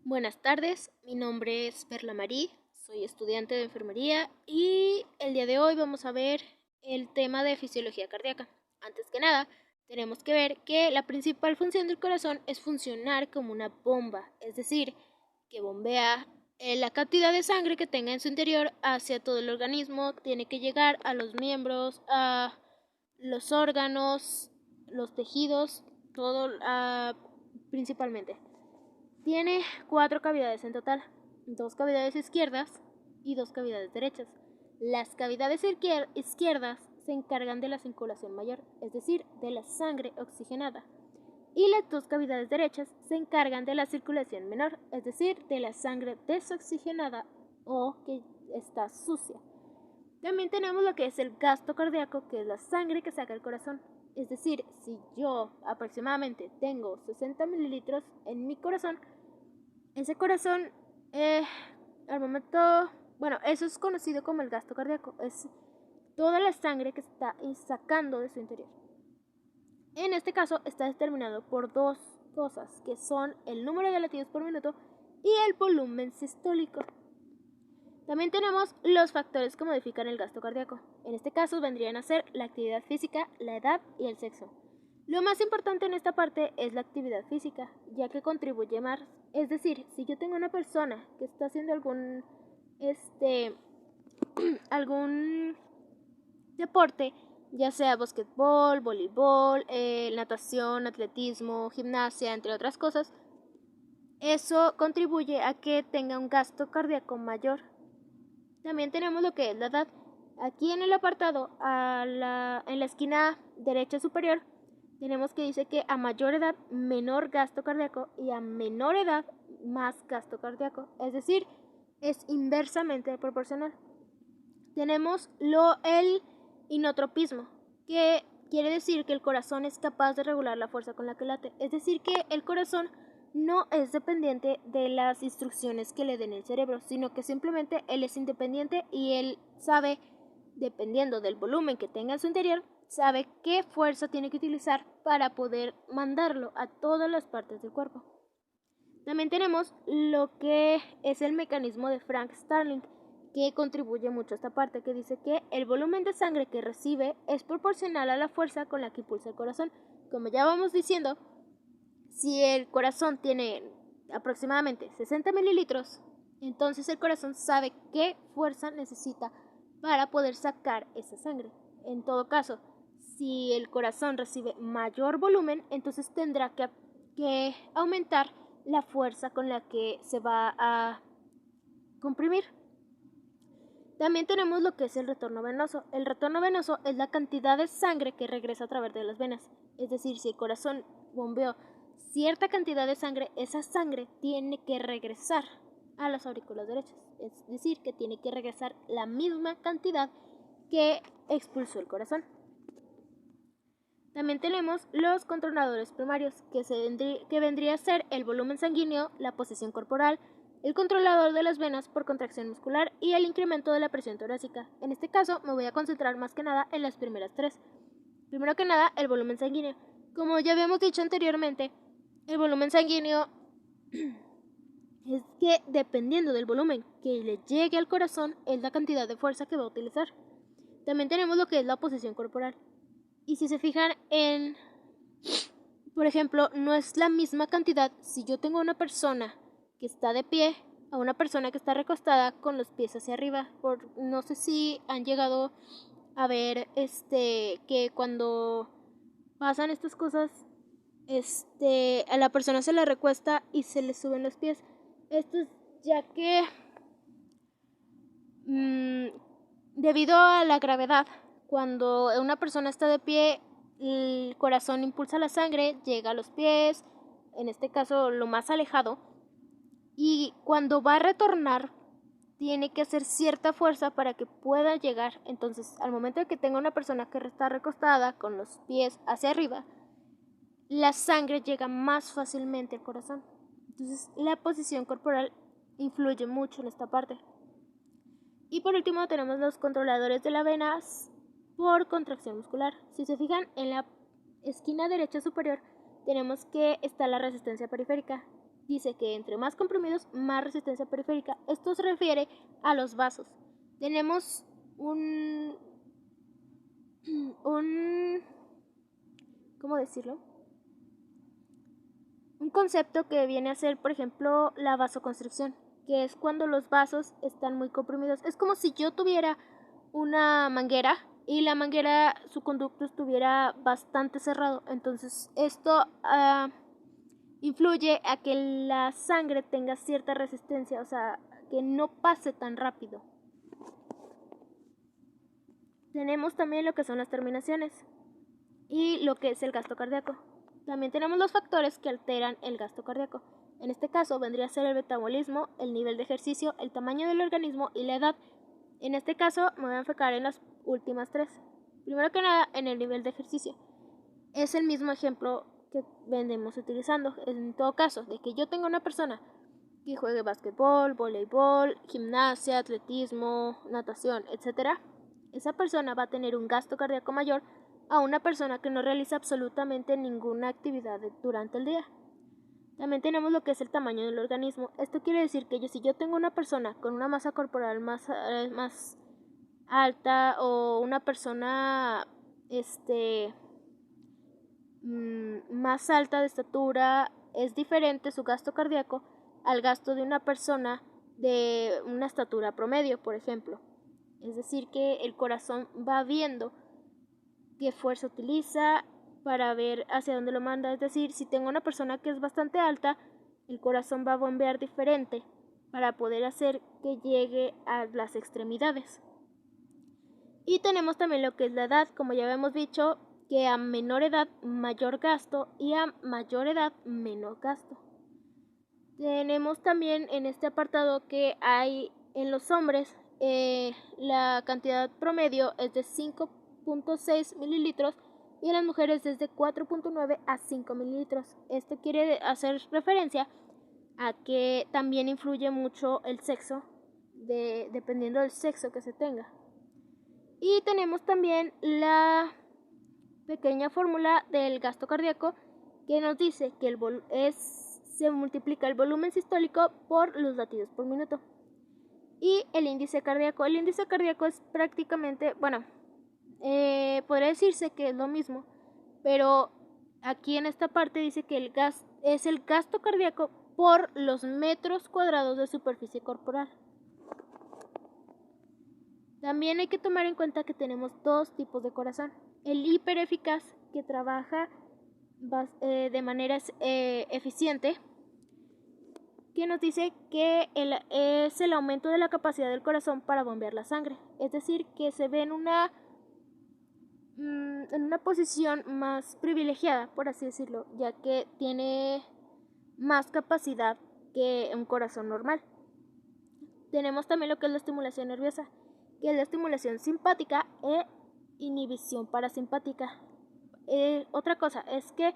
Buenas tardes, mi nombre es Perla Marí, soy estudiante de enfermería y el día de hoy vamos a ver el tema de fisiología cardíaca. Antes que nada, tenemos que ver que la principal función del corazón es funcionar como una bomba, es decir, que bombea la cantidad de sangre que tenga en su interior hacia todo el organismo, tiene que llegar a los miembros, a los órganos, los tejidos, todo principalmente. Tiene 4 cavidades en total, 2 cavidades izquierdas y 2 cavidades derechas. Las cavidades izquierdas se encargan de la circulación mayor, es decir, de la sangre oxigenada, y las 2 cavidades derechas se encargan de la circulación menor, es decir, de la sangre desoxigenada o que está sucia. También tenemos lo que es el gasto cardíaco, que es la sangre que saca el corazón. Es decir, si yo aproximadamente tengo 60 mililitros en mi corazón, ese corazón, al momento, eso es conocido como el gasto cardíaco, es toda la sangre que está sacando de su interior. En este caso está determinado por dos cosas, que son el número de latidos por minuto y el volumen sistólico. También tenemos los factores que modifican el gasto cardíaco. En este caso vendrían a ser la actividad física, la edad y el sexo. Lo más importante en esta parte es la actividad física, ya que contribuye más. Es decir, si yo tengo una persona que está haciendo algún deporte, ya sea basquetbol, voleibol, natación, atletismo, gimnasia, entre otras cosas, eso contribuye a que tenga un gasto cardíaco mayor. También tenemos lo que es la edad. Aquí en el apartado, en la esquina derecha superior, tenemos que dice que a mayor edad, menor gasto cardíaco y a menor edad, más gasto cardíaco. Es decir, es inversamente proporcional. Tenemos el inotropismo, que quiere decir que el corazón es capaz de regular la fuerza con la que late. Es decir, que el corazón no es dependiente de las instrucciones que le den el cerebro, sino que simplemente él es independiente y él sabe, dependiendo del volumen que tenga en su interior, sabe qué fuerza tiene que utilizar para poder mandarlo a todas las partes del cuerpo. También tenemos lo que es el mecanismo de Frank Starling, que contribuye mucho a esta parte, que dice que el volumen de sangre que recibe es proporcional a la fuerza con la que impulsa el corazón. Como ya vamos diciendo, si el corazón tiene aproximadamente 60 mililitros, entonces el corazón sabe qué fuerza necesita para poder sacar esa sangre. En todo caso, si el corazón recibe mayor volumen, entonces tendrá que aumentar la fuerza con la que se va a comprimir. También tenemos lo que es el retorno venoso. El retorno venoso es la cantidad de sangre que regresa a través de las venas. Es decir, si el corazón bombeó cierta cantidad de sangre, esa sangre tiene que regresar a las aurículas derechas. Es decir, que tiene que regresar la misma cantidad que expulsó el corazón. También tenemos los controladores primarios, que vendría a ser el volumen sanguíneo, la posición corporal, el controlador de las venas por contracción muscular y el incremento de la presión torácica. En este caso me voy a concentrar más que nada en las primeras tres. Primero que nada, el volumen sanguíneo. Como ya habíamos dicho anteriormente, el volumen sanguíneo es que dependiendo del volumen que le llegue al corazón es la cantidad de fuerza que va a utilizar. También tenemos lo que es la posición corporal. Y si se fijan por ejemplo, no es la misma cantidad si yo tengo una persona que está de pie a una persona que está recostada con los pies hacia arriba. No sé si han llegado a ver que cuando pasan estas cosas, a la persona se le recuesta y se le suben los pies. Esto es ya que debido a la gravedad, cuando una persona está de pie, el corazón impulsa la sangre, llega a los pies, en este caso lo más alejado, y cuando va a retornar tiene que hacer cierta fuerza para que pueda llegar. Entonces, al momento de que tenga una persona que está recostada con los pies hacia arriba, la sangre llega más fácilmente al corazón. Entonces, la posición corporal influye mucho en esta parte. Y por último tenemos los controladores de las venas por contracción muscular. Si se fijan en la esquina derecha superior tenemos que está la resistencia periférica. dice que entre más comprimidos, más resistencia periférica. Esto se refiere a los vasos. Tenemos ¿cómo decirlo? Un concepto que viene a ser, por ejemplo, la vasoconstricción, que es cuando los vasos están muy comprimidos. Es como si yo tuviera una manguera y la manguera, su conducto estuviera bastante cerrado. Entonces esto influye a que la sangre tenga cierta resistencia, o sea, que no pase tan rápido. Tenemos también lo que son las terminaciones y lo que es el gasto cardíaco. También tenemos los factores que alteran el gasto cardíaco. En este caso vendría a ser el metabolismo, el nivel de ejercicio, el tamaño del organismo y la edad. En este caso me voy a enfocar en las últimas tres. Primero que nada, en el nivel de ejercicio. Es el mismo ejemplo que vendemos utilizando. En todo caso, de que yo tenga una persona que juegue básquetbol, voleibol, gimnasia, atletismo, natación, etc., esa persona va a tener un gasto cardíaco mayor a una persona que no realiza absolutamente ninguna actividad durante el día. También tenemos lo que es el tamaño del organismo. Esto quiere decir que si yo tengo una persona con una masa corporal más alta o una persona más alta de estatura, es diferente su gasto cardíaco al gasto de una persona de una estatura promedio, por ejemplo. Es decir, que el corazón va viendo qué fuerza utiliza para ver hacia dónde lo manda. Es decir, si tengo una persona que es bastante alta, el corazón va a bombear diferente para poder hacer que llegue a las extremidades. Y tenemos también lo que es la edad, como ya habíamos dicho, que a menor edad mayor gasto y a mayor edad menor gasto. Tenemos también en este apartado que hay en los hombres la cantidad promedio es de 5.6 mililitros y en las mujeres es de 4.9 a 5 mililitros. Esto quiere hacer referencia a que también influye mucho el sexo, dependiendo del sexo que se tenga. Y tenemos también la pequeña fórmula del gasto cardíaco que nos dice que se multiplica el volumen sistólico por los latidos por minuto. Y el índice cardíaco. El índice cardíaco es prácticamente, podría decirse que es lo mismo, pero aquí en esta parte dice que es el gasto cardíaco por los metros cuadrados de superficie corporal. También hay que tomar en cuenta que tenemos dos tipos de corazón. El hipereficaz, que trabaja de manera eficiente, que nos dice que es el aumento de la capacidad del corazón para bombear la sangre. Es decir, que se ve en una posición más privilegiada, por así decirlo, ya que tiene más capacidad que un corazón normal. Tenemos también lo que es la estimulación nerviosa, que es la estimulación simpática e inhibición parasimpática. Otra cosa es que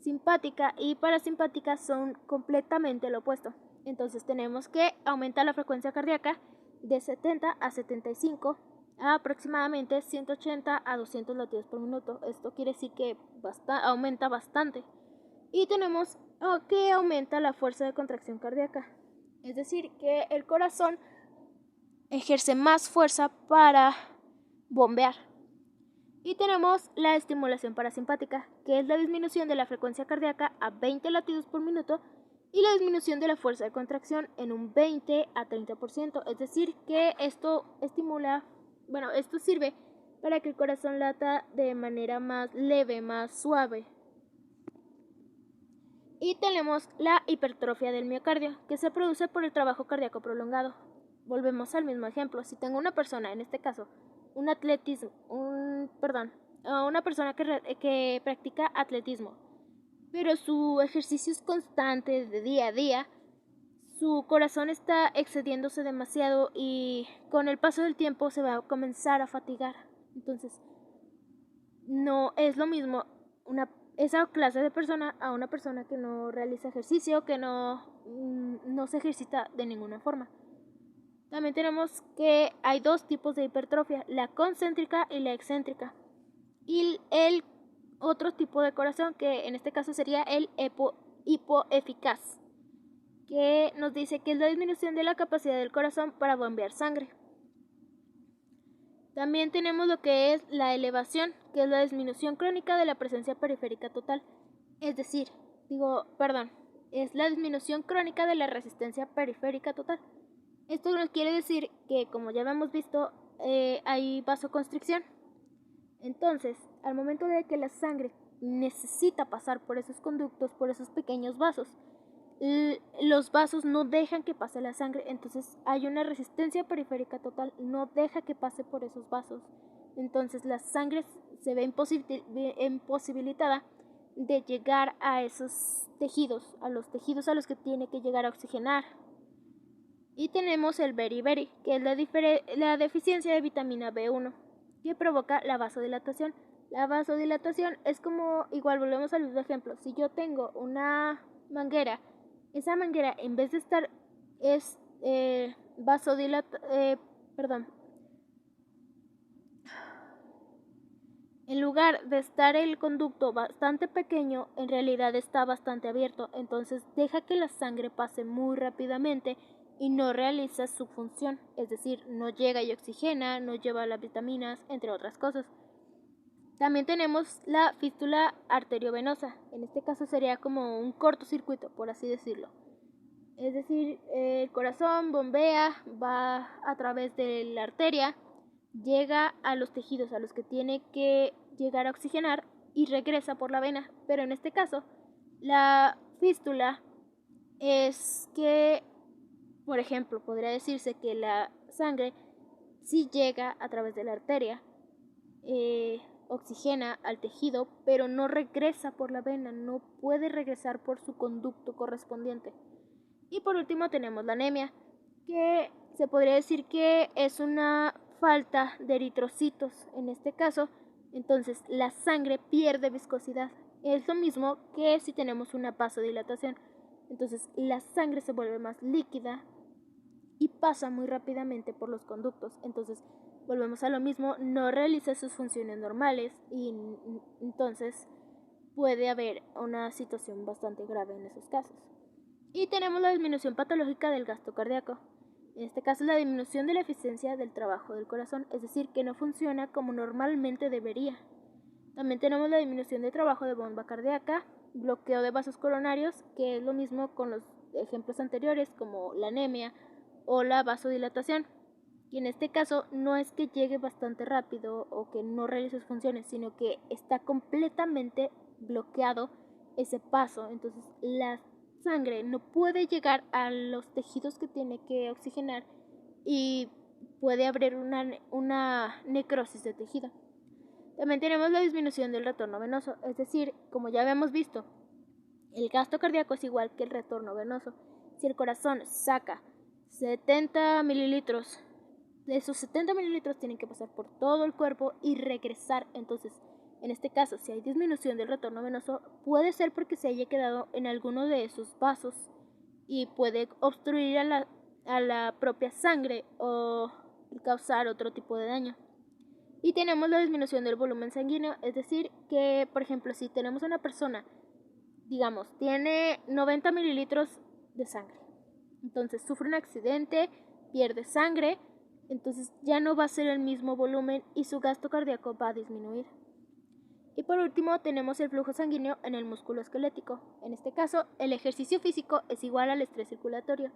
simpática y parasimpática son completamente lo opuesto. Entonces tenemos que aumentar la frecuencia cardíaca de 70 a 75 a aproximadamente 180 a 200 latidos por minuto. Esto quiere decir que aumenta bastante. Y tenemos que aumenta la fuerza de contracción cardíaca. Es decir, que el corazón ejerce más fuerza para bombear. Y tenemos la estimulación parasimpática, que es la disminución de la frecuencia cardíaca a 20 latidos por minuto y la disminución de la fuerza de contracción en un 20 a 30%. Es decir, que esto sirve para que el corazón lata de manera más leve, más suave. Y tenemos la hipertrofia del miocardio, que se produce por el trabajo cardíaco prolongado. Volvemos al mismo ejemplo. Si tengo una persona, en este caso, una persona que practica atletismo, pero su ejercicio es constante de día a día, su corazón está excediéndose demasiado y con el paso del tiempo se va a comenzar a fatigar. Entonces, no es lo mismo esa clase de persona a una persona que no realiza ejercicio, que no se ejercita de ninguna forma. También tenemos que hay dos tipos de hipertrofia, la concéntrica y la excéntrica. Y el otro tipo de corazón, que en este caso sería el hipoeficaz. que nos dice que es la disminución de la capacidad del corazón para bombear sangre. También tenemos lo que es la elevación, que es la disminución crónica de la presencia periférica total. Es la disminución crónica de la resistencia periférica total. Esto nos quiere decir que, como ya habíamos visto, hay vasoconstricción. Entonces, al momento de que la sangre necesita pasar por esos conductos, por esos pequeños vasos, los vasos no dejan que pase la sangre, entonces hay una resistencia periférica total, no deja que pase por esos vasos. Entonces la sangre se ve imposibilitada de llegar a esos tejidos, a los tejidos a los que tiene que llegar a oxigenar. Y tenemos el beriberi, que es la deficiencia de vitamina B1, que provoca la vasodilatación. La vasodilatación es como, igual volvemos al mismo ejemplo, si yo tengo una manguera, esa manguera en vez de estar en lugar de estar el conducto bastante pequeño, en realidad está bastante abierto, entonces deja que la sangre pase muy rápidamente y no realiza su función, es decir, no llega y oxigena, no lleva las vitaminas, entre otras cosas. También tenemos la fístula arteriovenosa, en este caso sería como un cortocircuito, por así decirlo. Es decir, el corazón bombea, va a través de la arteria, llega a los tejidos a los que tiene que llegar a oxigenar y regresa por la vena. Pero en este caso, la fístula es que, por ejemplo, podría decirse que la sangre sí llega a través de la arteria, oxigena al tejido, pero no regresa por la vena, no puede regresar por su conducto correspondiente. Y por último tenemos la anemia, que se podría decir que es una falta de eritrocitos en este caso, entonces la sangre pierde viscosidad. Es lo mismo que si tenemos una vasodilatación, entonces la sangre se vuelve más líquida y pasa muy rápidamente por los conductos, entonces volvemos a lo mismo, no realiza sus funciones normales y entonces puede haber una situación bastante grave en esos casos. Y tenemos la disminución patológica del gasto cardíaco. En este caso, la disminución de la eficiencia del trabajo del corazón, es decir, que no funciona como normalmente debería. También tenemos la disminución de trabajo de bomba cardíaca, bloqueo de vasos coronarios, que es lo mismo con los ejemplos anteriores como la anemia o la vasodilatación. Y en este caso no es que llegue bastante rápido o que no realice sus funciones, sino que está completamente bloqueado ese paso. Entonces la sangre no puede llegar a los tejidos que tiene que oxigenar y puede haber una necrosis de tejido. También tenemos la disminución del retorno venoso, es decir, como ya habíamos visto, el gasto cardíaco es igual que el retorno venoso. Si el corazón saca 70 mililitros, de esos 70 mililitros tienen que pasar por todo el cuerpo y regresar. Entonces, en este caso, si hay disminución del retorno venoso, puede ser porque se haya quedado en alguno de esos vasos y puede obstruir a la propia sangre o causar otro tipo de daño. Y tenemos la disminución del volumen sanguíneo, es decir, que, por ejemplo, si tenemos una persona, digamos, tiene 90 mililitros de sangre, entonces sufre un accidente, pierde sangre, entonces ya no va a ser el mismo volumen y su gasto cardíaco va a disminuir. Y por último tenemos el flujo sanguíneo en el músculo esquelético. En este caso, el ejercicio físico es igual al estrés circulatorio.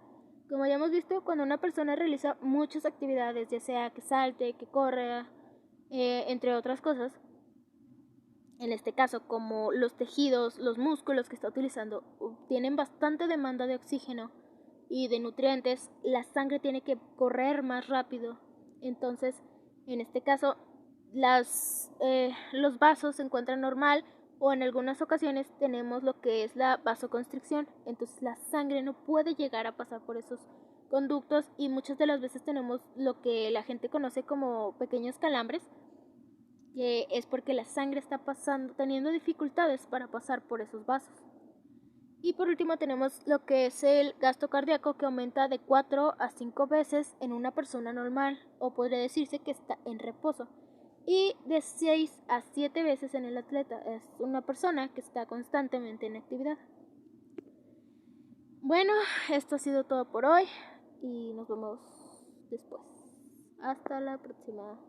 Como ya hemos visto, cuando una persona realiza muchas actividades, ya sea que salte, que corra, entre otras cosas, en este caso como los tejidos, los músculos que está utilizando tienen bastante demanda de oxígeno y de nutrientes, la sangre tiene que correr más rápido. Entonces, en este caso, los vasos se encuentran normal o en algunas ocasiones tenemos lo que es la vasoconstricción. Entonces, la sangre no puede llegar a pasar por esos conductos y muchas de las veces tenemos lo que la gente conoce como pequeños calambres, que es porque la sangre está teniendo dificultades para pasar por esos vasos. Y por último tenemos lo que es el gasto cardíaco, que aumenta de 4 a 5 veces en una persona normal, o podría decirse que está en reposo, y de 6 a 7 veces en el atleta, es una persona que está constantemente en actividad. Bueno, esto ha sido todo por hoy y nos vemos después. Hasta la próxima.